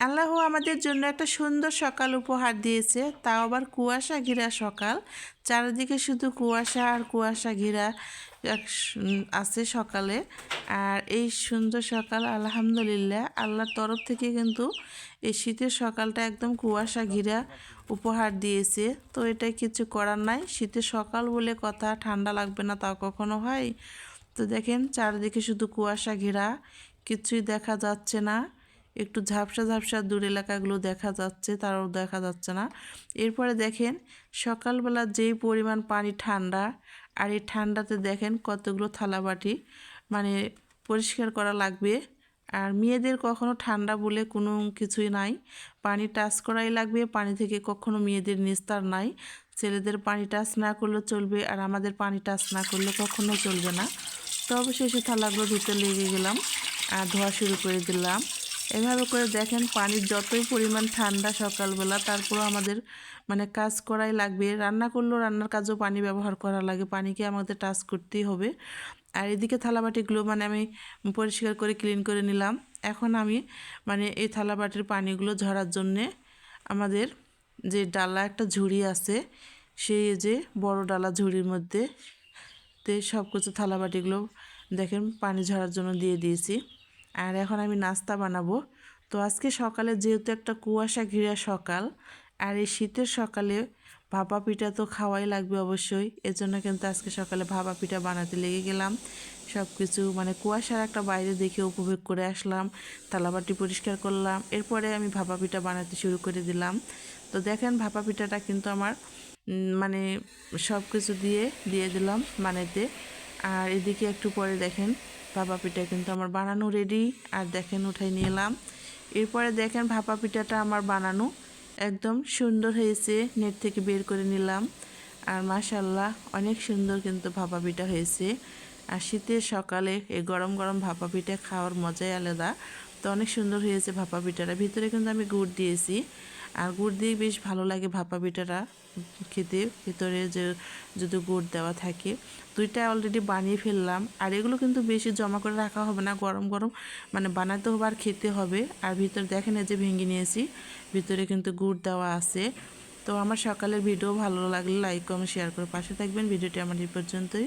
আল্লাহ আমাদের জন্য একটা সুন্দর সকাল উপহার দিয়েছে, তাও আবার কুয়াশা ঘেরা সকাল। চারিদিকে শুধু কুয়াশা আর কুয়াশা ঘেরা আছে সকালে। আর এই সুন্দর সকাল আলহামদুলিল্লাহ আল্লাহর তরফ থেকে কিন্তু এই শীতের সকালটা একদম কুয়াশা ঘেরা উপহার দিয়েছে। তো এটা কিছু করার নাই, শীতের সকাল বলে কথা, ঠান্ডা লাগবে না তাও কখনো হয়। তো দেখেন চারিদিকে শুধু কুয়াশা ঘেরা, কিছুই দেখা যাচ্ছে না। একটু ঝাপসা ঝাপসা দূর এলাকাগুলো দেখা যাচ্ছে, তারাও দেখা যাচ্ছে না। এরপরে দেখেন সকালবেলা যেই পরিমাণ পানি ঠান্ডা, আর এই ঠান্ডাতে দেখেন কতগুলো থালাবাটি মানে পরিষ্কার করা লাগবে। আর মেয়েদের কখনো ঠান্ডা বলে কোনো কিছুই নাই, পানি টাচ করাই লাগবে। পানি থেকে কখনো মেয়েদের নিস্তার নাই। ছেলেদের পানি টাচ না করলে চলবে, আর আমাদের পানি টাচ না করলে কখনো চলবে না। তো অবশেষে থালাগুলো ধুতে লেগে গেলাম আর ধোয়া শুরু করে দিলাম। এভাবে করে দেখেন পানির যতই পরিমাণ ঠান্ডা সকালবেলা, তারপরও আমাদের কাজ করাই লাগবে। রান্না করলেও রান্নার কাজেও পানি ব্যবহার করা লাগে, পানিকে আমাদের টাচ করতেই হবে। আর এদিকে থালাবাটিগুলো আমি পরিষ্কার করে ক্লিন করে নিলাম। এখন আমি এই থালাবাটির পানিগুলো ঝরার জন্যে আমাদের যে ডালা একটা ঝুড়ি আছে, সেই যে বড় ডালা ঝুড়ির মধ্যে সব কিছু থালাবাটিগুলো দেখেন পানি ঝরার জন্য দিয়ে দিয়েছি। আর এখন আমি নাস্তা বানাবো। তো আজকে সকালে যেহেতু একটা কুয়াশা ঘিরা সকাল, আর এই শীতের সকালে ভাপা পিঠা তো খাওয়াই লাগবে অবশ্যই। এজন্য কিন্তু আজকে সকালে ভাপা পিঠা বানাতে লেগে গেলাম। সব কিছু কুয়াশার একটা বাইরে দেখে উপভোগ করে আসলাম, থালাবাটি পরিষ্কার করলাম, এরপরে আমি ভাপা পিঠা বানাতে শুরু করে দিলাম। তো দেখেন ভাপা পিঠাটা কিন্তু আমার সব কিছু দিয়ে দিয়ে দিলাম বানাইতে। আর এদিকে একটু পরে দেখেন ভাপা পিঠা কিন্তু আমার বানানো রেডি। আর দেখেন উঠাই নিয়ে এলাম। এরপরে দেখেন ভাপা পিঠাটা আমার বানানো একদম সুন্দর হয়েছে, নেট থেকে বের করে নিলাম। আর মাশাল্লাহ অনেক সুন্দর কিন্তু ভাপা পিঠা হয়েছে। আর শীতের সকালে এই গরম গরম ভাপা পিঠা খাওয়ার মজাই আলাদা। তো অনেক সুন্দর হয়েছে ভাপা পিঠাটা। ভিতরে কিন্তু আমি গুড় দিয়েছি, আর গুড় দিয়ে বেশ ভালো লাগে ভাপা পিঠাটা খেতে, ভিতরে যে যদি গুড় দেওয়া থাকে। দুইটা অলরেডি বানিয়ে ফেললাম। আর এগুলো কিন্তু বেশি জমা করে রাখা হবে না, গরম গরম বানাতে হবে আর খেতে হবে। আর ভিতরে দেখেন এই যে ভেঙে নিয়েছি, ভিতরে কিন্তু গুড় দেওয়া আছে। তো আমার সকালের ভিডিও ভালো লাগলে লাইক কমেন্ট শেয়ার করে পাশে থাকবেন। ভিডিওটি আমার এই পর্যন্তই।